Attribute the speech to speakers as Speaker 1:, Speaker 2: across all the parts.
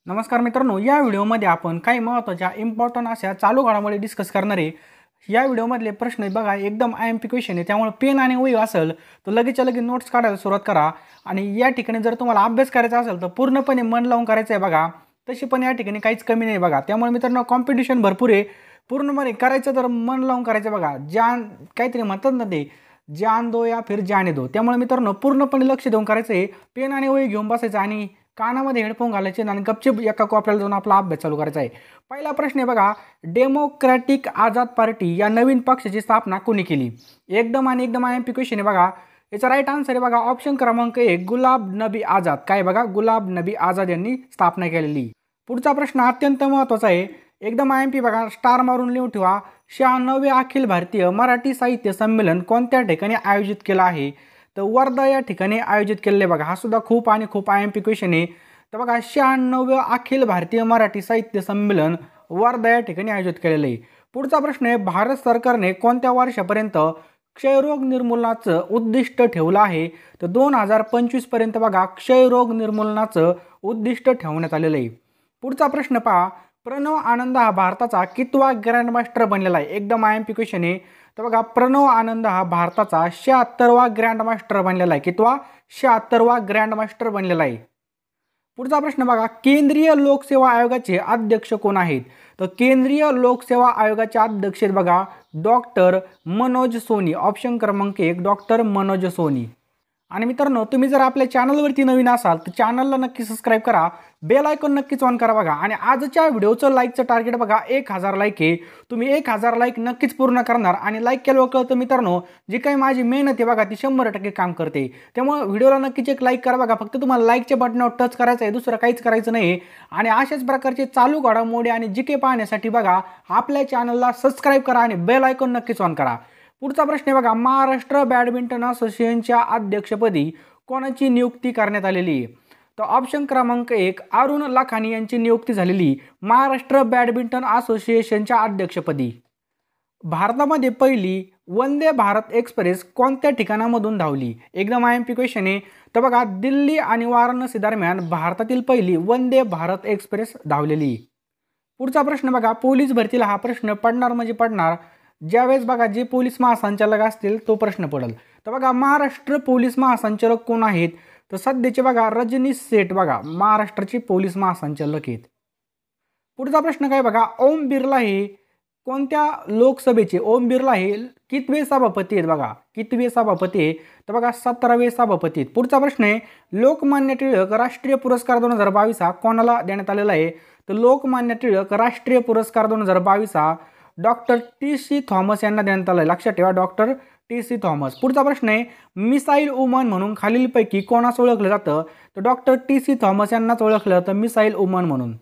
Speaker 1: नमस्कार मित्रांनो, या व्हिडिओमध्ये आपण काही महत्त्वाच्या इम्पॉर्टंट अशा चालू घडामोडी डिस्कस करणार आहे। या व्हिडिओमधले प्रश्न बघा एकदम आयएमपी क्वेश्चन आहे, त्यामुळे पेन आणि वही असेल तर लगेचच्या लगेच नोट्स काढायला सुरुवात करा। आणि या ठिकाणी जर तुम्हाला अभ्यास करायचा असेल तर पूर्णपणे मन लावून करायचं आहे बघा। तशी पण या ठिकाणी काहीच कमी नाही बघा, त्यामुळे मित्रांनो कॉम्पिटिशन भरपूर आहे, पूर्णपणे करायचं तर मन लावून करायचं बघा। जान काहीतरी म्हणतात ना, ते जान दो या फिर जाने दो। त्यामुळे मित्रांनो पूर्णपणे लक्ष देऊन करायचं आहे, पेन आणि वही घेऊन बसायचं आणि कानामध्ये हेडफोन घालायचे आणि गपचिप एका कोपऱ्याला जाऊन आपला अभ्यास चालू करायचा आहे। पहिला प्रश्न आहे बघा, डेमोक्रॅटिक आझाद पार्टी या नवीन पक्षाची स्थापना कोणी केली? एकदम आयएमपी क्वेश्चन आहे बघा। याचा राईट आन्सर आहे बघा ऑप्शन क्रमांक 1 गुलाब नबी आझाद। काय बघा, गुलाब नबी आझाद यांनी स्थापना केलेली। पुढचा प्रश्न अत्यंत महत्त्वाचा आहे, एकदम आयएमपी बघा, स्टार मारून लिहून ठेवा। 96वे अखिल भारतीय मराठी साहित्य संमेलन कोणत्या ठिकाणी आयोजित केलं आहे? तर वर्धा या ठिकाणी आयोजित केलेले बघा। हा सुद्धा खूप आयएमपी क्वेश्चन आहे। तर बघा 96वे अखिल भारतीय मराठी साहित्य संमेलन वर्धा या ठिकाणी आयोजित केलेले आहे। पुढचा प्रश्न आहे, भारत सरकारने कोणत्या वर्षापर्यंत क्षयरोग निर्मूलनाचं उद्दिष्ट ठेवलं आहे? तर 2025 पर्यंत बघा क्षयरोग निर्मूलनाचं उद्दिष्ट ठेवण्यात आलेलं आहे। पुढचा प्रश्न पहा, प्रणव आनंद हा भारताचा कितवा ग्रँडमास्टर बनलेला आहे? एकदम आयएमपी क्वेश्चन आहे। तर बघा प्रणव आनंद हा भारताचा 76वा ग्रँडमास्टर बनलेला आहे। कितवा? 76वा ग्रँडमास्टर बनलेला आहे। पुढचा प्रश्न बघा, केंद्रीय लोकसेवा आयोगाचे अध्यक्ष कोण आहेत? तर केंद्रीय लोकसेवा आयोगाचे अध्यक्ष आहेत बघा डॉक्टर मनोज सोनी। ऑप्शन क्रमांक 1 डॉक्टर मनोज सोनी। आणि मित्रांनो, तुम्ही जर आपल्या चॅनलवरती नवीन असाल तर चॅनलला नक्की सबस्क्राईब करा, बेल आयकॉन नक्कीच ऑन करा बघा। आणि आजच्या व्हिडिओचं लाईकचं टार्गेट बघा 1000 लाईक आहे। तुम्ही 1000 लाईक नक्कीच पूर्ण करणार आणि लाईक केल्यावर कळतं मित्रांनो, जी काही माझी मेहनत आहे बघा ती 100% काम करते। त्यामुळे व्हिडिओला नक्कीच एक लाईक करा बघा, फक्त तुम्हाला लाईकच्या बटनावर टच करायचं आहे, दुसरं काहीच करायचं नाही। आणि अशाच प्रकारचे चालू घडामोडी आणि जीके पाहण्यासाठी बघा आपल्या चॅनलला सबस्क्राईब करा आणि बेल आयकॉन नक्कीच ऑन करा। पुढचा प्रश्न आहे बघा, महाराष्ट्र बॅडमिंटन असोसिएशनच्या अध्यक्षपदी कोणाची नियुक्ती करण्यात आलेली आहे? तर ऑप्शन क्रमांक 1 अरुण लाखानी यांची नियुक्ती झालेली महाराष्ट्र बॅडमिंटन असोसिएशनच्या अध्यक्षपदी। भारतामध्ये पहिली वंदे भारत एक्सप्रेस कोणत्या ठिकाणामधून धावली? एकदम आयएमपी क्वेश्चन आहे। तर बघा दिल्ली आणि वाराणसी दरम्यान भारतातील पहिली वंदे भारत एक्सप्रेस धावलेली। पुढचा प्रश्न बघा, पोलीस भरतीला हा प्रश्न पडणार म्हणजे पडणार, ज्यावेळेस बघा जे पोलीस महासंचालक असतील तो प्रश्न पडेल। तर बघा महाराष्ट्र पोलीस महासंचालक कोण आहेत? तर सध्याचे बघा रजनीश सेठ बघा महाराष्ट्राचे पोलीस महासंचालक आहेत। पुढचा प्रश्न काय बघा, ओम बिर्ला हे कोणत्या लोकसभेचे ओम बिर्ला हे कितवे सभापती आहेत? बघा कितवे सभापती आहे? तर बघा 17वे सभापती आहेत। पुढचा प्रश्न आहे, लोकमान्य टिळक राष्ट्रीय पुरस्कार 2022 हा कोणाला देण्यात आलेला आहे? तर लोकमान्य टिळक राष्ट्रीय पुरस्कार 2022 हा डॉक्टर टी.सी. थॉमस यांना देण्यात आला आहे। लक्षात ठेवा, डॉक्टर टी.सी. थॉमस। पुढचा प्रश्न आहे, मिसाईल वुमन म्हणून खालीलपैकी कोणास ओळखलं जातं? तर डॉक्टर टी.सी. थॉमस यांनाच ओळखलं जातं मिसाईल वुमन म्हणून।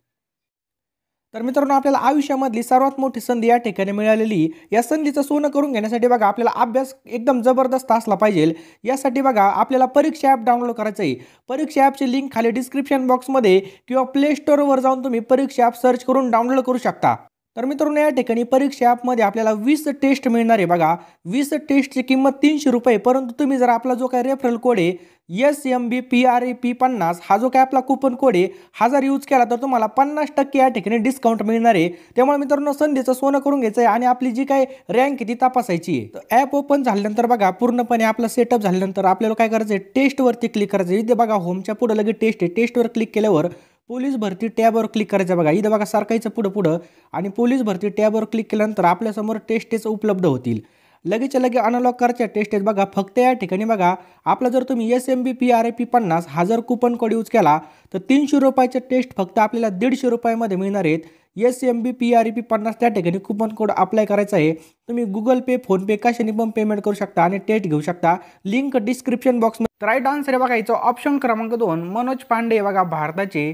Speaker 1: तर मित्रांनो, आपल्याला आयुष्यामधली सर्वात मोठी संधी या ठिकाणी मिळालेली, या संधीचं सोनं करून घेण्यासाठी बघा आपल्याला अभ्यास एकदम जबरदस्त असला पाहिजे। यासाठी बघा आपल्याला परीक्षा ॲप डाउनलोड करायचं आहे। परीक्षा ॲपची लिंक खाली डिस्क्रिप्शन बॉक्समध्ये किंवा प्ले स्टोअरवर जाऊन तुम्ही परीक्षा ॲप सर्च करून डाउनलोड करू शकता। तर मित्रांनो, या ठिकाणी परीक्षा ॲपमध्ये आपल्याला 20 टेस्ट मिळणार आहे बघा। 20 टेस्टची किंमत 300 रुपये, परंतु तुम्ही जर आपला जो काही रेफरल कोड आहे SMBPRAP50 हा जो काही आपला कूपन कोड आहे हा जर यूज केला तर तुम्हाला 50% या ठिकाणी डिस्काउंट मिळणार आहे। त्यामुळे मित्रांनो संधीचं सोनं करून घ्यायचं आहे आणि आपली जी काही रँक आहे ती तपासायची आहे। तर ॲप ओपन झाल्यानंतर बघा पूर्णपणे आपला सेटअप झाल्यानंतर आपल्याला काय करायचं आहे, टेस्टवरती क्लिक करायचं आहे। इथे बघा होमच्या पुढे लगेच टेस्ट आहे, टेस्टवर क्लिक केल्यावर पोलीस भरती टॅबवर क्लिक करायचं बघा। इथं बघा सारखायचं पुढं आणि पोलीस भरती टॅबवर क्लिक केल्यानंतर आपल्यासमोर टेस्ट उपलब्ध होतील। लगेच अनलॉक करायच्या टेस्ट आहेत बघा। फक्त या ठिकाणी बघा आपला जर तुम्ही SMBPRAP50 हा जर कूपन कोड यूज केला तर 300 रुपयाचे टेस्ट फक्त आपल्याला 150 रुपयामध्ये मिळणार आहेत। SMBPRAP50 त्या ठिकाणी कूपन कोड अप्लाय करायचा आहे। तुम्ही गुगल पे, फोनपे कशाने पण पेमेंट करू शकता आणि टेस्ट घेऊ शकता, लिंक डिस्क्रिप्शन बॉक्समध्ये। राईट आन्सर आहे बघा याचा ऑप्शन क्रमांक 2 मनोज पांडे बघा भारताचे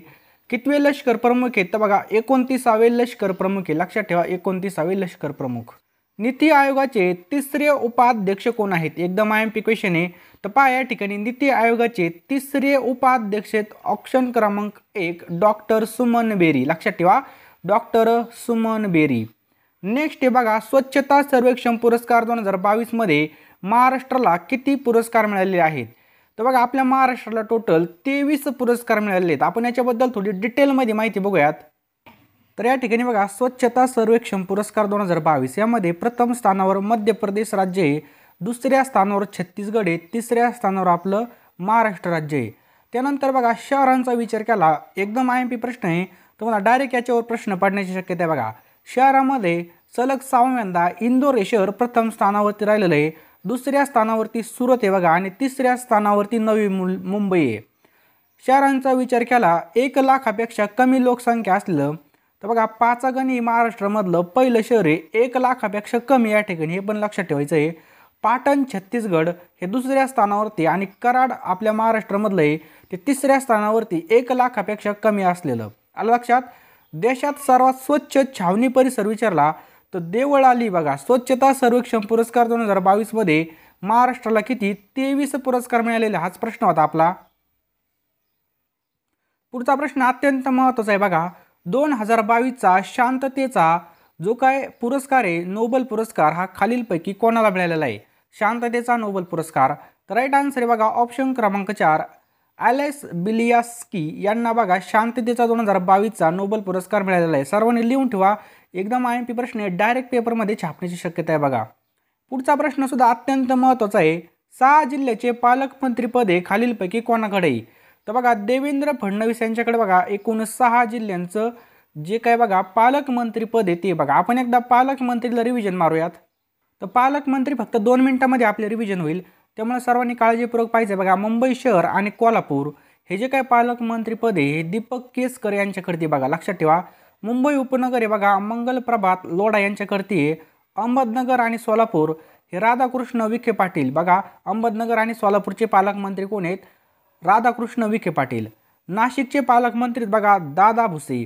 Speaker 1: कितवे लष्कर प्रमुख आहेत? तर बघा 29वे लष्कर प्रमुख आहे। लक्षात ठेवा 29वे लष्कर प्रमुख। नीती आयोगाचे तिसरे उपाध्यक्ष कोण आहेत? एकदम आयएमपी क्वेश्चन आहे। तर पहा या ठिकाणी नीती आयोगाचे तिसरे उपाध्यक्ष आहेत ऑप्शन क्रमांक 1 डॉक्टर सुमन बेरी। लक्षात ठेवा डॉक्टर सुमन बेरी। नेक्स्ट आहे बघा, स्वच्छता सर्वेक्षण पुरस्कार 2022 मध्ये महाराष्ट्राला किती पुरस्कार मिळालेले आहेत? तर बघा आपल्या महाराष्ट्राला टोटल 23 पुरस्कार मिळालेले आहेत. आपण याच्याबद्दल थोडी डिटेलमध्ये माहिती बघूयात. तर या ठिकाणी बघा स्वच्छता सर्वेक्षण पुरस्कार 2022 यामध्ये प्रथम स्थानावर मध्य प्रदेश राज्य आहे, दुसऱ्या स्थानावर छत्तीसगड आहे, तिसऱ्या स्थानावर आपलं महाराष्ट्र राज्य आहे. त्यानंतर बघा शहरांचा विचार केला, एकदम IMP प्रश्न आहे, तुम्हाला डायरेक्ट याच्यावर प्रश्न पडण्याची शक्यता आहे. बघा शहरामध्ये सलग 6व्यांदा इंदोर हे शहर प्रथम स्थानावरती राहिलेलं आहे, दुसऱ्या स्थानावरती सुरत आहे बघा, आणि तिसऱ्या स्थानावरती नवी मुंबई आहे. शहरांचा विचार केला 1 लाखापेक्षा कमी लोकसंख्या असलेलं, तर बघा पाचागणी महाराष्ट्रामधलं पहिलं शहर आहे 1 लाखापेक्षा कमी. या ठिकाणी हे पण लक्षात ठेवायचं आहे. पाटण छत्तीसगड हे दुसऱ्या स्थानावरती आणि कराड आपल्या महाराष्ट्रामधलं आहे ते तिसऱ्या स्थानावरती 1 लाखापेक्षा कमी असलेलं. आलं लक्षात. देशात सर्वात स्वच्छ छावणी परिसर विचारला तर देवळाली बघा स्वच्छता सर्वेक्षण पुरस्कार 2022 मध्ये महाराष्ट्राला किती 23 पुरस्कार मिळालेले, हाच प्रश्न होता आपला. पुढचा प्रश्न अत्यंत महत्त्वाचा आहे बघा. 2022चा शांततेचा जो काय पुरस्कार आहे नोबेल पुरस्कार हा खालीलपैकी कोणाला मिळालेला आहे? शांततेचा नोबेल पुरस्कार. तर राईट आन्सर आहे बघा ऑप्शन क्रमांक 4 ॲलेस बिलियास्की यांना बघा शांततेचा 2022चा नोबेल पुरस्कार मिळालेला आहे. सर्वांनी लिहून ठेवा, एकदम IMP प्रश्न आहे, डायरेक्ट पेपरमध्ये छापण्याची शक्यता आहे बघा. पुढचा प्रश्न सुद्धा अत्यंत महत्त्वाचा आहे. 6 जिल्ह्याचे पालकमंत्रीपदे खालीलपैकी कोणाकडे आहे? तर बघा देवेंद्र फडणवीस यांच्याकडे बघा एकूण 6 जिल्ह्यांचं जे काय बघा पालकमंत्रीपद आहे ते बघा. आपण एकदा पालकमंत्रीला रिव्हिजन मारूयात. तर पालकमंत्री फक्त 2 मिनिटांमध्ये आपले रिव्हिजन होईल, त्यामुळे सर्वांनी काळजीपूर्वक पाहिजे बघा. मुंबई शहर आणि कोल्हापूर हे जे काय पालकमंत्रीपद आहे हे दीपक केसकर यांच्याकडे बघा, लक्षात ठेवा. मुंबई उपनगर आहे बघा मंगलप्रभात लोढा यांच्याकडे आहे. अहमदनगर आणि सोलापूर हे राधाकृष्ण विखे पाटील बघा. अहमदनगर आणि सोलापूरचे पालकमंत्री कोण आहेत? राधाकृष्ण विखे पाटील. नाशिकचे पालकमंत्री बघा दादा भुसे.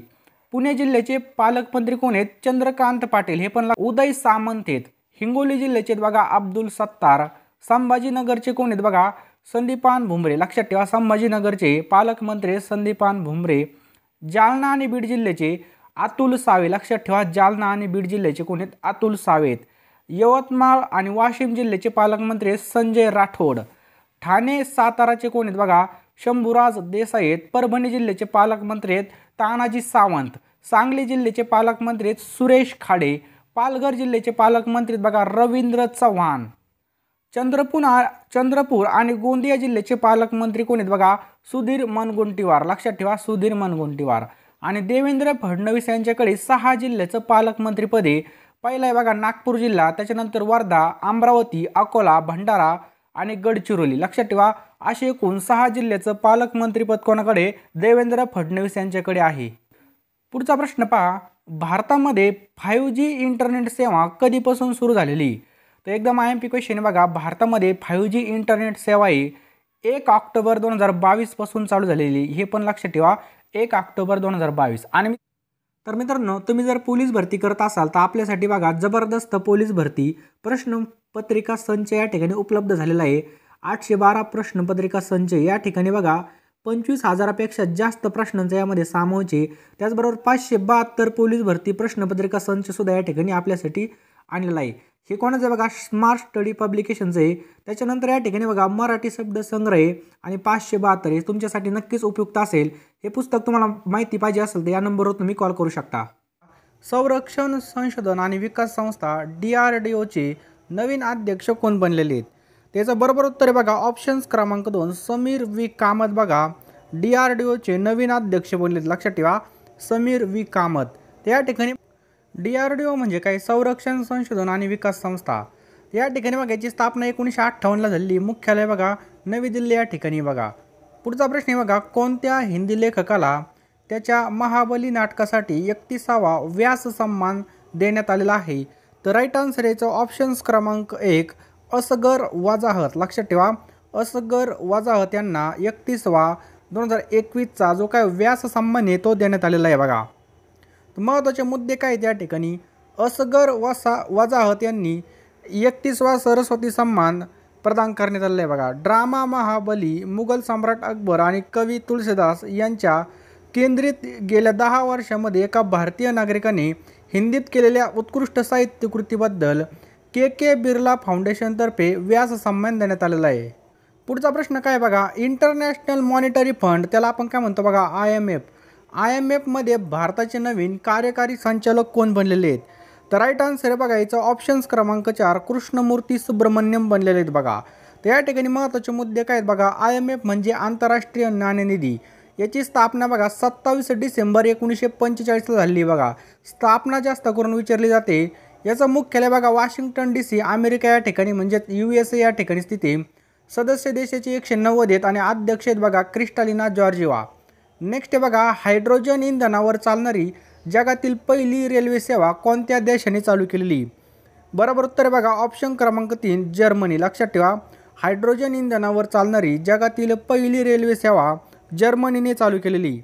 Speaker 1: पुणे जिल्ह्याचे पालकमंत्री कोण आहेत? चंद्रकांत पाटील, हे पण उदय सामंत आहेत. हिंगोली जिल्ह्याचे बघा अब्दुल सत्तार. संभाजीनगरचे कोण आहेत बघा संदीपान भुमरे, लक्षात ठेवा संभाजीनगरचे पालकमंत्री संदीपान भुमरे. जालना आणि बीड जिल्ह्याचे अतुल सावे, लक्षात ठेवा जालना आणि बीड जिल्ह्याचे कोण आहेत? अतुल सावे. यवतमाळ आणि वाशिम जिल्ह्याचे पालकमंत्री संजय राठोड. ठाणे साताराचे कोण आहेत बघा शंभूराज देसाई आहेत. परभणी जिल्ह्याचे पालकमंत्री आहेत तानाजी सावंत. सांगली जिल्ह्याचे पालकमंत्री आहेत सुरेश खाडे. पालघर जिल्ह्याचे पालकमंत्री बघा रवींद्र चव्हाण. चंद्रपूर आणि गोंदिया जिल्ह्याचे पालकमंत्री कोण आहेत बघा सुधीर मुनगंटीवार, लक्षात ठेवा सुधीर मुनगंटीवार. आणि देवेंद्र फडणवीस यांच्याकडे 6 जिल्ह्याचं पालकमंत्रीपद आहे. पहिला आहे बघा नागपूर जिल्हा, त्याच्यानंतर वर्धा, अमरावती, अकोला, भंडारा आणि गडचिरोली, लक्षात ठेवा. असे एकूण 6 जिल्ह्याचं पालकमंत्रीपद कोणाकडे? देवेंद्र फडणवीस यांच्याकडे आहे. पुढचा प्रश्न पहा. भारतामध्ये 5G इंटरनेट सेवा कधीपासून सुरू झालेली? तर एकदम IMP क्वेश्चन आहे बघा. भारतामध्ये 5G इंटरनेट सेवा ही 1 ऑक्टोबर 2022 पासून चालू झालेली, हे पण लक्षात ठेवा 1 ऑक्टोबर 2022. आणि तर मित्रांनो तुम्ही जर पोलीस भरती करत असाल तर आपल्यासाठी बघा जबरदस्त पोलीस भरती प्रश्नपत्रिका संच या ठिकाणी उपलब्ध झालेला आहे. 812 प्रश्नपत्रिका संच या ठिकाणी बघा 25,000पेक्षा जास्त प्रश्नांचा यामध्ये समावेश आहे. त्याचबरोबर 572 पोलीस भरती प्रश्नपत्रिका संच सुद्धा या ठिकाणी आपल्यासाठी आणलेला आहे. हे कोणाचं बघा स्मार्ट स्टडी पब्लिकेशनचं आहे. त्याच्यानंतर या ठिकाणी बघा मराठी शब्द संग्रह आहे आणि 572 हे तुमच्यासाठी नक्कीच उपयुक्त असेल. हे पुस्तक तुम्हाला माहिती पाहिजे असेल तर या नंबरवर तुम्ही कॉल करू शकता. संरक्षण संशोधन आणि विकास संस्था DRDOचे नवीन अध्यक्ष कोण बनलेले आहेत? त्याचं बरोबर उत्तर आहे बघा ऑप्शन्स क्रमांक 2 समीर व्ही कामत बघा DRDOचे नवीन अध्यक्ष बनलेत, लक्षात ठेवा समीर व्ही कामत. त्या ठिकाणी DRDO म्हणजे काय? संरक्षण संशोधन आणि विकास संस्था. या ठिकाणी बघा याची स्थापना 1958ला झाली. मुख्यालय बघा नवी दिल्ली या ठिकाणी बघा. पुढचा प्रश्न आहे बघा कोणत्या हिंदी लेखकाला त्याच्या महाबली नाटकासाठी 31वा व्यास सन्मान देण्यात आलेला आहे? तर राईट आन्सर याचं ऑप्शन्स क्रमांक 1 असगर वजाहत, लक्षात ठेवा असगर वजाहत यांना 31वा 2021चा जो काय व्यास सन्मान आहे तो देण्यात आलेला आहे बघा. महत्त्वाचे मुद्दे काय त्या ठिकाणी? असगर वजाहत यांनी 31वा सरस्वती सन्मान प्रदान करण्यात आलेला आहे बघा. ड्रामा महाबली मुघल सम्राट अकबर आणि कवी तुलसीदास यांच्या केंद्रित गेल्या 10 वर्षांमध्ये एका भारतीय नागरिकाने हिंदीत केलेल्या उत्कृष्ट साहित्यकृतीबद्दल KK बिर्ला फाउंडेशनतर्फे व्यास सन्मान देण्यात आलेला आहे. पुढचा प्रश्न काय बघा, इंटरनॅशनल मॉनिटरी फंड त्याला आपण काय म्हणतो बघा, IMF मध्ये भारताचे नवीन कार्यकारी संचालक कोण बनलेले आहेत? तर राईट आन्सर आहे बघा याचा ऑप्शन्स क्रमांक 4 कृष्णमूर्ती सुब्रमण्यम बनलेले आहेत बघा. तर या ठिकाणी महत्त्वाचे मुद्दे काय आहेत बघा, IMF म्हणजे आंतरराष्ट्रीय नाणेनिधी, याची स्थापना बघा 27 डिसेंबर 1945 झाली बघा. स्थापना जास्त करून विचारली जाते. याचं मुख्यालय बघा वॉशिंग्टन DC अमेरिका या ठिकाणी म्हणजेच USA या ठिकाणी स्थित आहे. सदस्य देशाचे 190 आहेत आणि अध्यक्ष आहेत बघा क्रिस्टालिना जॉर्जिवा. नेक्स्ट आहे बघा, हायड्रोजन इंधनावर चालणारी जगातील पहिली रेल्वे सेवा कोणत्या देशाने चालू केलेली? बरोबर उत्तर आहे बघा ऑप्शन क्रमांक 3 जर्मनी. लक्षात ठेवा, हायड्रोजन इंधनावर चालणारी जगातील पहिली रेल्वे सेवा जर्मनीने चालू केलेली.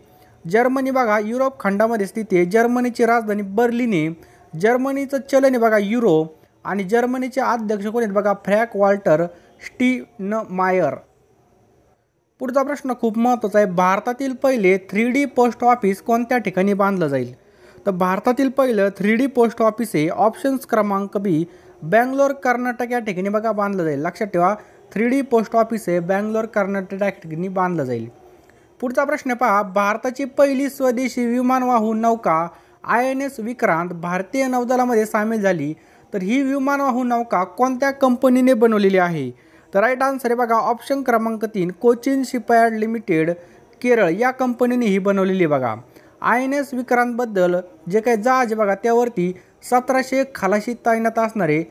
Speaker 1: जर्मनी बघा युरोप खंडामध्ये स्थित आहे. जर्मनीची राजधानी बर्लिन आहे. जर्मनीचं चलन आहे बघा युरो आणि जर्मनीचे अध्यक्ष कोण आहेत बघा फ्रँक वॉल्टर स्टीनमायर. पुढचा प्रश्न खूप महत्त्वाचा आहे, भारतातील पहिले 3D पोस्ट ऑफिस कोणत्या ठिकाणी बांधलं जाईल? तर भारतातील पहिलं 3D पोस्ट ऑफिस आहे ऑप्शन्स क्रमांक बी बँगलोर कर्नाटक या ठिकाणी बघा बांधलं जाईल. लक्षात ठेवा 3D पोस्ट ऑफिस आहे बँगलोर कर्नाटक या ठिकाणी बांधलं जाईल. पुढचा प्रश्न पहा, भारताची पहिली स्वदेशी विमानवाहू नौका INS विक्रांत भारतीय नौदलामध्ये सामील झाली. तर ही विमानवाहू नौका कोणत्या कंपनीने बनवलेली आहे? तर राईट आन्सर आहे बघा ऑप्शन क्रमांक 3 कोचिन शिपयार्ड लिमिटेड केरळ या कंपनीने ही बनवलेली बघा. INS विक्रांतबद्दल जे काही जहाज बघा त्यावरती 1700 खलाशी तैनात असणारे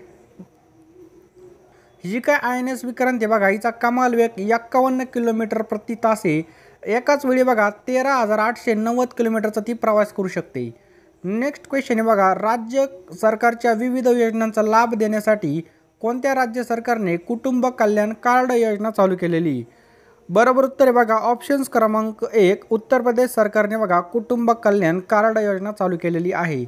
Speaker 1: जी काय INS विक्रांत आहे बघा हिचा कमाल वेग 51 किलोमीटर प्रति तास आहे. एकाच वेळी बघा 13,890 किलोमीटरचा ती प्रवास करू शकते. नेक्स्ट क्वेश्चन आहे बघा, राज्य सरकारच्या विविध योजनांचा लाभ देण्यासाठी कोणत्या राज्य सरकारने कुटुंब कल्याण कार्ड योजना चालू केलेली? बरोबर उत्तर आहे बघा ऑप्शन्स क्रमांक 1 उत्तर प्रदेश सरकारने बघा कुटुंब कल्याण कार्ड योजना चालू केलेली आहे.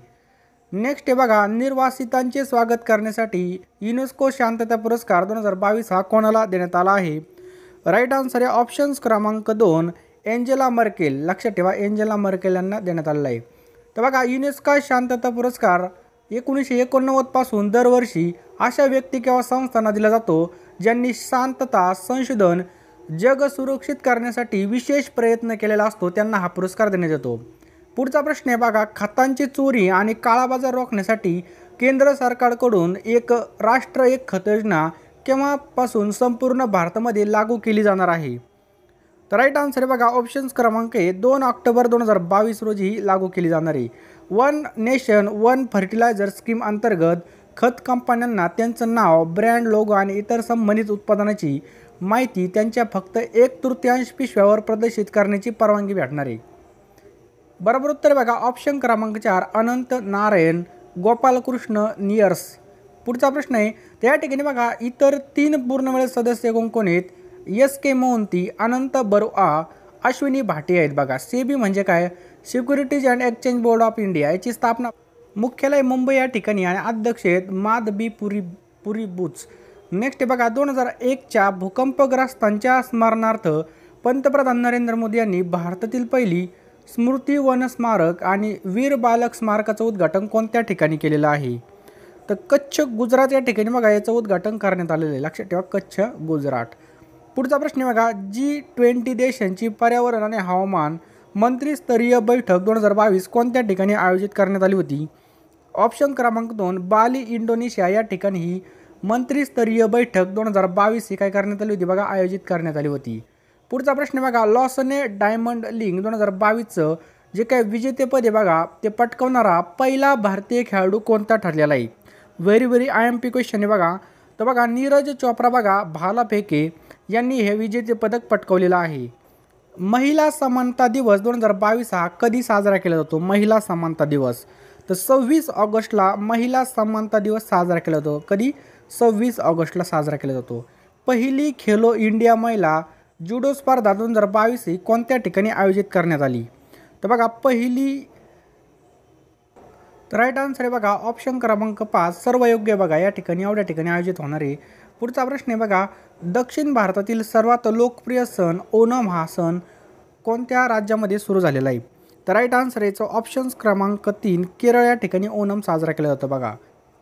Speaker 1: नेक्स्ट आहे बघा, निर्वासितांचे स्वागत करण्यासाठी युनेस्को शांतता पुरस्कार 2022 हा कोणाला देण्यात आला आहे? राईट आन्सर आहे ऑप्शन्स क्रमांक 2 एंजेला मर्केल. लक्षात ठेवा एंजेला मर्केल यांना देण्यात आलेला आहे. तर बघा युनेस्को शांतता पुरस्कार 1989 पासून दरवर्षी अशा व्यक्ती किंवा संस्थांना दिला जातो ज्यांनी शांतता संशोधन जग सुरक्षित करण्यासाठी विशेष प्रयत्न केलेला असतो, त्यांना हा पुरस्कार देण्यात येतो. पुढचा प्रश्न आहे बघा, खतांची चोरी आणि काळाबाजार रोखण्यासाठी केंद्र सरकारकडून एक राष्ट्र एक खत योजना केव्हापासून संपूर्ण भारतामध्ये लागू केली जाणार आहे? तर राईट आन्सर आहे बघा ऑप्शन्स क्रमांक 2 ऑक्टोबर 2022 रोजी लागू केली जाणार आहे. One nation one fertiliser scheme अंतर्गत खत कंपन्यांना त्यांचं नाव, ब्रँड, लोगो आणि इतर संबंधित उत्पादनाची माहिती त्यांच्या फक्त 1/3 पिशव्यावर प्रदर्शित करण्याची परवानगी भेटणार आहे. बरोबर उत्तर बघा ऑप्शन क्रमांक 4 अनंत नारायण गोपालकृष्ण नियर्स. पुढचा प्रश्न आहे, त्या ठिकाणी बघा इतर 3 पूर्णवेळ सदस्य कोण आहेत? SK मोहंती, अनंत बरुआ, अश्विनी भाटिया आहेत बघा. SEBI म्हणजे काय? Securities and exchange board of India. याची स्थापना मुख्यालय मुंबई या ठिकाणी आणि अध्यक्ष आहेत माधबी पुरी बुच. नेक्स्ट बघा 2001च्या भूकंपग्रस्तांच्या स्मरणार्थ पंतप्रधान नरेंद्र मोदी यांनी भारतातील पहिली स्मृती वन स्मारक आणि वीर बालक स्मारकाचं उद्घाटन कोणत्या ठिकाणी केलेलं आहे? तर कच्छ गुजरात या ठिकाणी बघा याचं उद्घाटन करण्यात आलेलं आहे. लक्षात ठेवा कच्छ गुजरात. पुढचा प्रश्न बघा, G20 देशांची पर्यावरण आणि हवामान मंत्रिस्तरीय बैठक 2022 कोणत्या ठिकाणी आयोजित करण्यात आली होती? ऑप्शन क्रमांक 2 बाली इंडोनेशिया या ठिकाणी ही मंत्रिस्तरीय बैठक 2022 ही काय करण्यात आली होती बघा आयोजित करण्यात आली होती. पुढचा प्रश्न बघा, लॉसने डायमंड लीग 2022चं जे काय विजेतेपद आहे बघा ते पटकावणारा पहिला भारतीय खेळाडू कोणता ठरलेला आहे? व्हेरी IMP क्वेश्चन आहे बघा. तर बघा नीरज चोप्रा बघा भालाफेके यांनी हे विजेते पदक पटकावलेलं आहे. महिला समानता दिवस 2022 हा कधी साजरा केला जातो? महिला समानता दिवस तर 26 ऑगस्टला महिला समानता दिवस साजरा केला जातो. कधी? 26 ऑगस्टला साजरा केला जातो. पहिली खेलो इंडिया महिला जुडो स्पर्धा 2022 ही कोणत्या ठिकाणी आयोजित करण्यात आली? तर बघा पहिली राईट आन्सर आहे बघा ऑप्शन क्रमांक 5 सर्व योग्य बघा या ठिकाणी एवढ्या ठिकाणी आयोजित होणार आहे. पुढचा प्रश्न आहे बघा, दक्षिण भारतातील सर्वात लोकप्रिय सण ओणम हा सण कोणत्या राज्यामध्ये सुरू झालेला आहे? तर राईट आन्सर याचं ऑप्शन्स क्रमांक 3 केरळ या ठिकाणी ओणम साजरा केला जातो बघा.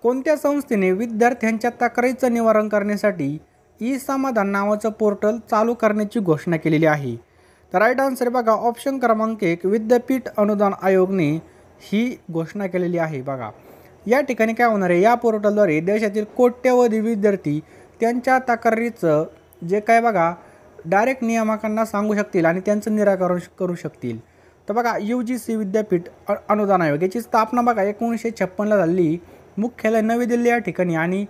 Speaker 1: कोणत्या संस्थेने विद्यार्थ्यांच्या तक्रारीचं निवारण करण्यासाठी ई समाधान नावाचं पोर्टल चालू करण्याची घोषणा केलेली आहे? तर राईट आन्सर बघा ऑप्शन क्रमांक 1 विद्यापीठ अनुदान आयोगने ही घोषणा केलेली आहे. बघा या ठिकाणी काय होणार आहे, या पोर्टलद्वारे देशातील कोट्यवधी विद्यार्थी त्यांच्या तक्रारीचं जे काय बघा डायरेक्ट नियामकांना सांगू शकतील आणि त्यांचं निराकरण करू शकतील. तर बघा UGC विद्यापीठ अनुदान आयोग याची स्थापना बघा 1956ला झाली. मुख्यालय नवी दिल्ली या ठिकाणी. आणि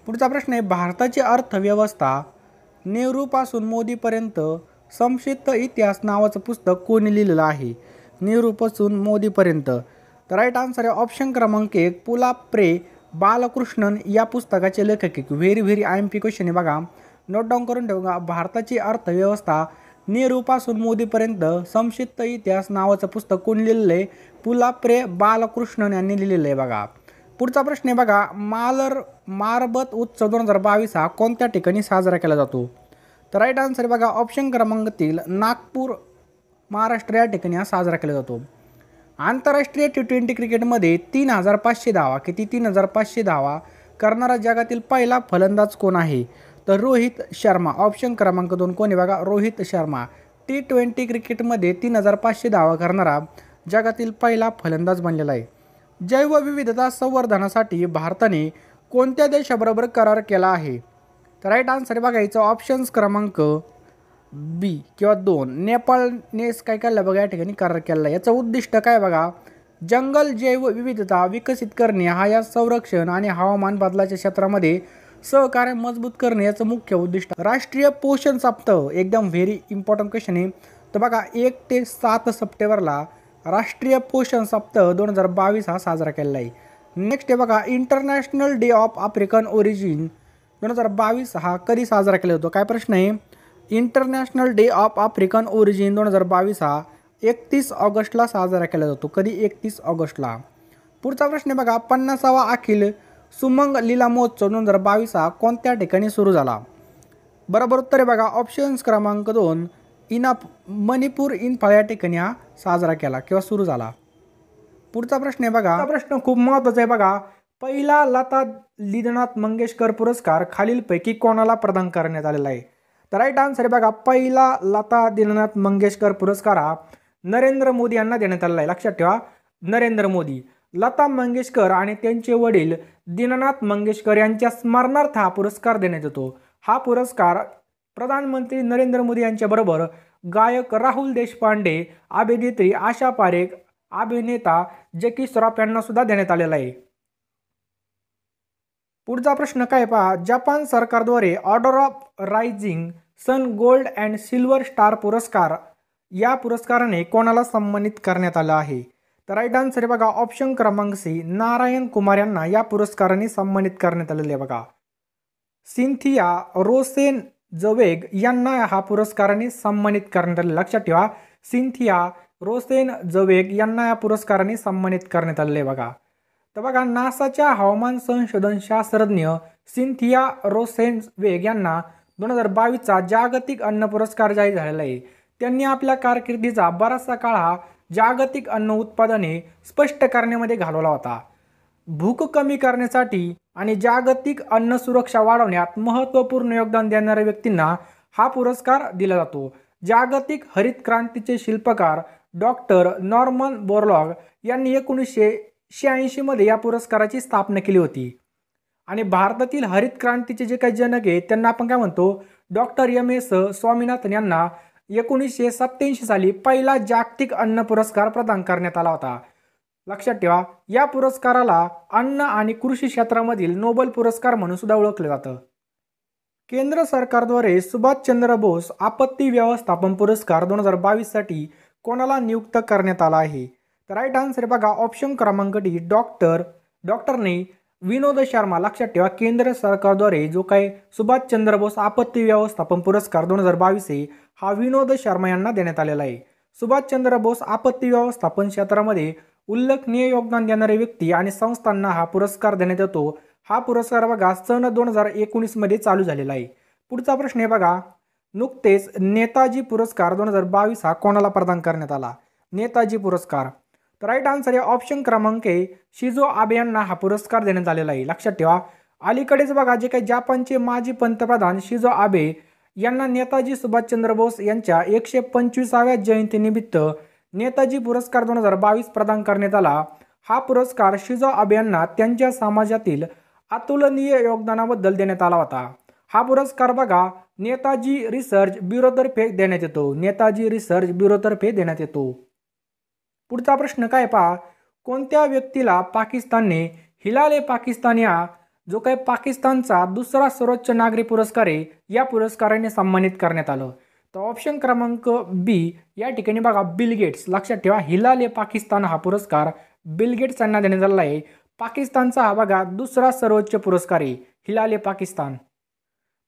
Speaker 1: पुढचा प्रश्न आहे, भारताची अर्थव्यवस्था नेहरूपासून मोदीपर्यंत संक्षिप्त इतिहास नावाचं पुस्तक कोणी लिहिलेलं आहे? नेहरूपासून मोदीपर्यंत. तर राईट आन्सर आहे ऑप्शन क्रमांक 1 पुलाप्रे बालकृष्णन या पुस्तकाचे लेखक. व्हेरी IMP क्वेश्चन आहे बघा, नोट डाऊन करून ठेवा. भारताची अर्थव्यवस्था नेहरूपासून मोदीपर्यंत संक्षिप्त इतिहास नावाचं पुस्तक कोण लिहिलेलं आहे? पुलाप्रे बालकृष्णन यांनी लिहिलेलं आहे बघा. पुढचा प्रश्न आहे बघा, मारबत उत्सव 2022 हा कोणत्या ठिकाणी साजरा केला जातो? तर राईट आन्सर आहे बघा ऑप्शन क्रमांक 3 नागपूर महाराष्ट्र या ठिकाणी हा साजरा केला जातो. आंतरराष्ट्रीय T20 क्रिकेटमध्ये 3500 धावा 3500 धावा करणारा जगातील पहिला फलंदाज कोण आहे? तर रोहित शर्मा. ऑप्शन क्रमांक 2 कोण आहे बघा? रोहित शर्मा. T20 क्रिकेटमध्ये 3500 धावा करणारा जगातील पहिला फलंदाज बनलेला आहे. जैवविविधता संवर्धनासाठी भारताने कोणत्या देशाबरोबर करार केला आहे? तर राईट आन्सर बघा याचं ऑप्शन्स क्रमांक B किंवा 2 नेपाळनेच काय केलं बघा या ठिकाणी करार केला. याचं उद्दिष्ट काय बघा, जंगल जैवविविधता विकसित करणे हा या संरक्षण आणि हवामान बदलाच्या क्षेत्रामध्ये सहकार्य मजबूत करणे याचं मुख्य उद्दिष्ट. राष्ट्रीय पोषण सप्ताह एकदम व्हेरी इम्पॉर्टंट क्वेश्चन आहे. तर बघा 1 ते 7 सप्टेंबरला राष्ट्रीय पोषण सप्ताह 2022 हा साजरा केलेला आहे. नेक्स्ट आहे बघा international day of African origin 2022 हा कधी साजरा केला जातो? काय प्रश्न आहे, international day of African origin 2022 हा 31 ऑगस्टला साजरा केला जातो. कधी? 31 ऑगस्टला. पुढचा प्रश्न आहे बघा 50वा अखिल सुमंग लीला महोत्सव 2022 हा कोणत्या ठिकाणी सुरू झाला? बरोबर उत्तर आहे बघा ऑप्शन्स क्रमांक 2 मणिपूर इम्फाळ या ठिकाणी हा साजरा केला किंवा सुरू झाला. पुढचा प्रश्न आहे बघा, हा प्रश्न खूप महत्त्वाचा आहे बघा, पहिला लता दीनानाथ मंगेशकर पुरस्कार खालीलपैकी कोणाला प्रदान करण्यात आलेला आहे? तर राईट आन्सर आहे बघा पहिला लता दीनानाथ मंगेशकर पुरस्कार हा नरेंद्र मोदी यांना देण्यात आलेला आहे. लक्षात ठेवा नरेंद्र मोदी. लता मंगेशकर आणि त्यांचे वडील दीनानाथ मंगेशकर यांच्या स्मरणार्थ हा पुरस्कार देण्यात येतो. हा पुरस्कार प्रधानमंत्री नरेंद्र मोदी यांच्याबरोबर गायक राहुल देशपांडे, अभिनेत्री आशा पारेख, अभिनेता जॅकी श्रॉफ यांना सुद्धा देण्यात आलेला आहे. पुढचा प्रश्न काय पहा, जपान सरकारद्वारे order of rising sun gold and silver star पुरस्कार या पुरस्काराने कोणाला सन्मानित करण्यात आलं आहे? तर राईट आन्सर आहे बघा ऑप्शन क्रमांक C नारायण कुमार यांना या पुरस्काराने सन्मानित करण्यात आलेले आहे बघा. सिंथिया रोसेन जवेग यांना हा पुरस्काराने सन्मानित करण्यात आले. लक्षात ठेवा सिंथिया रोसेन जवेग यांना या पुरस्काराने सन्मानित करण्यात आलेले आहे बघा. तर बघा नासाच्या हवामान संशोधन शास्त्रज्ञ सिंथिया रोसेन वेग यांना 2022चा जागतिक अन्न पुरस्कार जाहीर झालेला आहे. त्यांनी आपल्या कारकिर्दीचा बराचसा काळ हा जागतिक अन्न उत्पादने स्पष्ट करण्यामध्ये घालवला होता. भूक कमी करण्यासाठी आणि जागतिक अन्न सुरक्षा वाढवण्यात महत्त्वपूर्ण योगदान देणाऱ्या व्यक्तींना हा पुरस्कार दिला जातो. जागतिक हरित क्रांतीचे शिल्पकार डॉक्टर नॉर्मन बोरलॉग यांनी 1986 मध्ये या पुरस्काराची स्थापना केली होती. आणि भारतातील हरित क्रांतीचे जे काही जनक आहेत त्यांना आपण काय म्हणतो, डॉक्टर MS स्वामीनाथन यांना 1987 साली पहिला जागतिक अन्न पुरस्कार प्रदान करण्यात आला होता. लक्षात ठेवा या पुरस्काराला अन्न आणि कृषी क्षेत्रामधील नोबेल पुरस्कार म्हणून सुद्धा ओळखले जातं. केंद्र सरकारद्वारे सुभाषचंद्र बोस आपत्ती व्यवस्थापन पुरस्कार 2022 साठी कोणाला नियुक्त करण्यात आला आहे? तर राईट आन्सर बघा ऑप्शन क्रमांक D डॉक्टरने विनोद शर्मा. लक्षात ठेवा केंद्र सरकारद्वारे जो काही सुभाषचंद्र बोस आपत्ती व्यवस्थापन पुरस्कार 2022 आहे हा विनोद शर्मा यांना देण्यात आलेला आहे. सुभाषचंद्र बोस आपत्ती व्यवस्थापन क्षेत्रामध्ये उल्लेखनीय योगदान देणारे व्यक्ती आणि संस्थांना हा पुरस्कार देण्यात येतो. हा पुरस्कार बघा सन 2019 मध्ये चालू झालेला आहे. पुढचा प्रश्न आहे बघा, नुकतेच नेताजी पुरस्कार 2022 हा कोणाला प्रदान करण्यात आला? नेताजी पुरस्कार. तर राईट आन्सर आहे ऑप्शन क्रमांक A शिंजो आबे यांना हा पुरस्कार देण्यात आलेला आहे. लक्षात ठेवा अलीकडेच बघा जे काही जपानचे माजी पंतप्रधान शिंझो आबे यांना नेताजी सुभाषचंद्र बोस यांच्या 125व्या जयंतीनिमित्त नेताजी पुरस्कार 2022 प्रदान करण्यात आला। हा पुरस्कार शिंझो आबे यांना त्यांच्या समाजातील अतुलनीय योगदानाबद्दल देण्यात आला होता। हा पुरस्कार बघा नेताजी रिसर्च ब्युरोतर्फे देण्यात येतो। नेताजी रिसर्च ब्युरोतर्फे देण्यात येतो। पुढचा प्रश्न काय पहा, कोणत्या व्यक्तीला पाकिस्तानने हिलाल-ए-पाकिस्तान या जो काही पाकिस्तानचा दुसरा सर्वोच्च नागरी पुरस्कार आहे या पुरस्काराने सन्मानित करण्यात आलं? तर ऑप्शन क्रमांक बी या ठिकाणी बघा बिल गेट्स। लक्षात ठेवा हिलाल-ए-पाकिस्तान हा पुरस्कार बिल गेट्स यांना देण्यात आलेला आहे। पाकिस्तानचा हा बघा दुसरा सर्वोच्च पुरस्कार आहे हिलाल-ए-पाकिस्तान।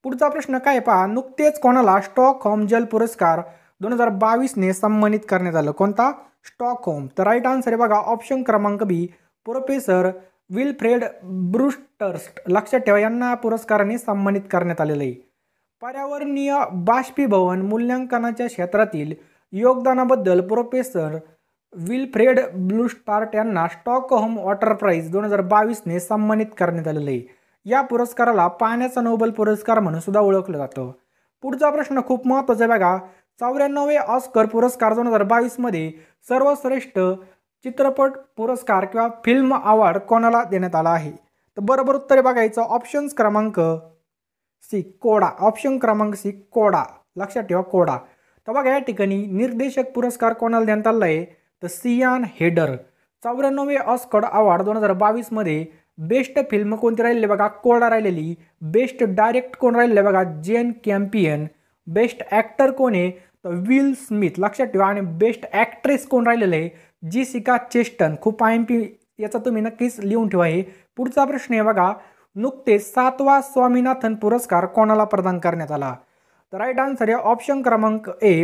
Speaker 1: पुढचा प्रश्न काय पहा, नुकतेच कोणाला स्टॉकहोम जल पुरस्कार 2022 ने सन्मानित करण्यात आलं? कोणता? स्टॉकहोम। तर राईट आन्सर आहे बघा ऑप्शन क्रमांक बी प्रोफेसर विल्फ्रेड ब्रुस्टर्स्ट। लक्षात ठेवा यांना पुरस्काराने सन्मानित करण्यात आलेलं आहे। पर्यावरणीय बाष्पीभवन मूल्यांकनाच्या क्षेत्रातील योगदानाबद्दल प्रोफेसर विल्फ्रेड ब्रुस्टार्ट यांना स्टॉकहोम वॉटर प्राइज 2022 ने सन्मानित करण्यात आलेलं आहे। या पुरस्काराला पाण्याचा नोबेल पुरस्कार म्हणून सुद्धा ओळखलं जातं। पुढचा प्रश्न खूप महत्त्वाचा आहे बघा, 94वे ऑस्कर पुरस्कार 2022 मध्ये सर्वश्रेष्ठ चित्रपट पुरस्कार किंवा फिल्म अवॉर्ड कोणाला देण्यात आला आहे? तर बरोबर उत्तर बघायचं ऑप्शन क्रमांक सी कोडा। ऑप्शन क्रमांक सी कोडा। लक्षात ठेवा कोडा। तर बघा या ठिकाणी निर्देशक पुरस्कार कोणाला देण्यात आला आहे? तर सियान हेडर। 94वे ऑस्कर अवॉर्ड 2022 मध्ये बेस्ट फिल्म कोणती राहिलेली बघा? कोडा राहिलेली। बेस्ट डायरेक्ट कोण राहिले बघा? जेन कॅम्पियन। बेस्ट ॲक्टर कोण आहे? तर विल स्मिथ। लक्षात ठेवा। आणि बेस्ट ॲक्ट्रेस कोण राहिलेलं आहे? जेसिका चेस्टन। खूप IMP याचा तुम्ही नक्कीच लिहून ठेवा हे। पुढचा प्रश्न आहे बघा, नुकतेच 7वा स्वामीनाथन पुरस्कार कोणाला प्रदान करण्यात आला? तर राईट आन्सर आहे ऑप्शन क्रमांक ए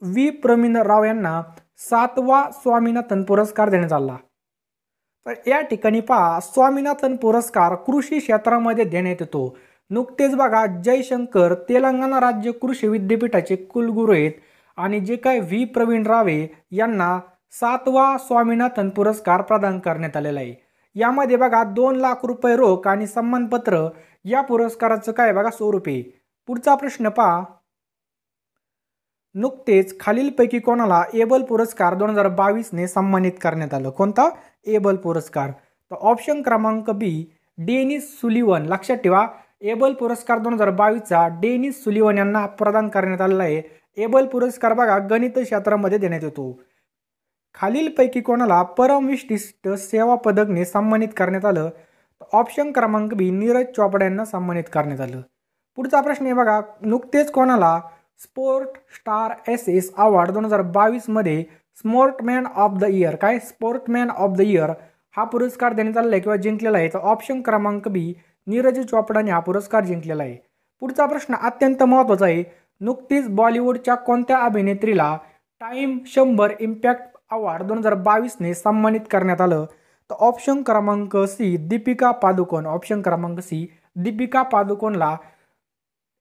Speaker 1: व्ही प्रवीण राव यांना 7वा स्वामीनाथन पुरस्कार देण्यात आला। तर या ठिकाणी पहा स्वामीनाथन पुरस्कार कृषी क्षेत्रामध्ये देण्यात येतो। नुकतेच बघा जयशंकर तेलंगणा राज्य कृषी विद्यापीठाचे कुलगुरू आहेत आणि जे काय व्ही प्रवीण रावे यांना 7वा स्वामीनाथन पुरस्कार प्रदान करण्यात आलेला आहे। यामध्ये बघा 2 लाख रुपये रोख आणि सन्मानपत्र या पुरस्काराचं काय बघा स्वरूप आहे। पुढचा प्रश्न पहा, नुकतेच खालीलपैकी कोणाला एबल पुरस्कार 2022 ने सन्मानित करण्यात आलं? कोणता? एबल पुरस्कार। तर ऑप्शन क्रमांक बी डेनिस सुलिवन। लक्षात ठेवा एबल पुरस्कार 2022चा डेनिस सुलिवन यांना प्रदान करण्यात आलेला आहे। एबल पुरस्कार बघा गणित क्षेत्रामध्ये देण्यात येतो। खालीलपैकी कोणाला परमविशिष्ट सेवा पदकने सन्मानित करण्यात आलं? ऑप्शन क्रमांक बी नीरज चोपडा यांना सन्मानित करण्यात आलं। पुढचा प्रश्न आहे बघा, नुकतेच कोणाला स्पोर्ट स्टार SS अवॉर्ड 2022 मध्ये स्पोर्टमॅन ऑफ द इयर काय स्पोर्टमॅन ऑफ द इयर हा पुरस्कार देण्यात आलेला आहे किंवा जिंकलेला आहे? तर ऑप्शन क्रमांक बी नीरज चोपडाने हा पुरस्कार जिंकलेला आहे। पुढचा प्रश्न अत्यंत महत्त्वाचा आहे, नुकतीच बॉलिवूडच्या कोणत्या अभिनेत्रीला टाइम 100 इम्पॅक्ट अवॉर्ड 2022 ने सन्मानित करण्यात आलं? तर ऑप्शन क्रमांक सी दीपिका पादुकोण। ऑप्शन क्रमांक सी दीपिका पादुकोणला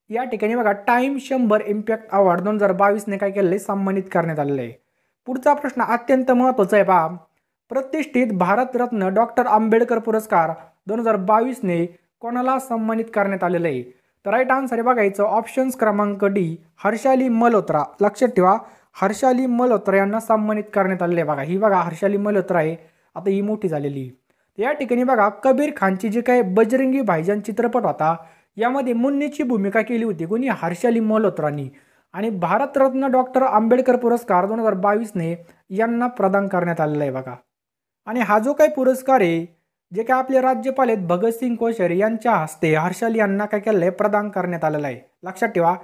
Speaker 1: या ठिकाणी बघा टाइम 100 इम्पॅक्ट अवॉर्ड 2022 ने काय केलेलं आहे? सन्मानित करण्यात आलेलं आहे। पुढचा प्रश्न अत्यंत महत्त्वाचा आहे पहा, प्रतिष्ठित भारतरत्न डॉक्टर आंबेडकर पुरस्कार 2022 ने कोणाला सन्मानित करण्यात आलेलं आहे? तर राईट आन्सर आहे बघायचं ऑप्शन क्रमांक डी हर्षाली मल्होत्रा। लक्षात ठेवा हर्षाली मल्होत्रा यांना सन्मानित करण्यात आलेले आहे। बघा ही बघा हर्षाली मल्होत्रा आहे, आता ही मोठी झालेली। या ठिकाणी बघा कबीर खानची जे काही बजरंगी भाईजान चित्रपट होता यामध्ये मुन्नीची भूमिका केली होती कोणी? हर्षाली मल्होत्रानी। आणि भारतरत्न डॉक्टर आंबेडकर पुरस्कार 2022 ने यांना प्रदान करण्यात आलेला आहे बघा। आणि हा जो काही पुरस्कार आहे जे काय आपले राज्यपाल आहेत भगतसिंग कोश्यारी यांच्या हस्ते हर्षाली यांना काय केलेलं आहे? प्रदान करण्यात आलेला आहे। लक्षात ठेवा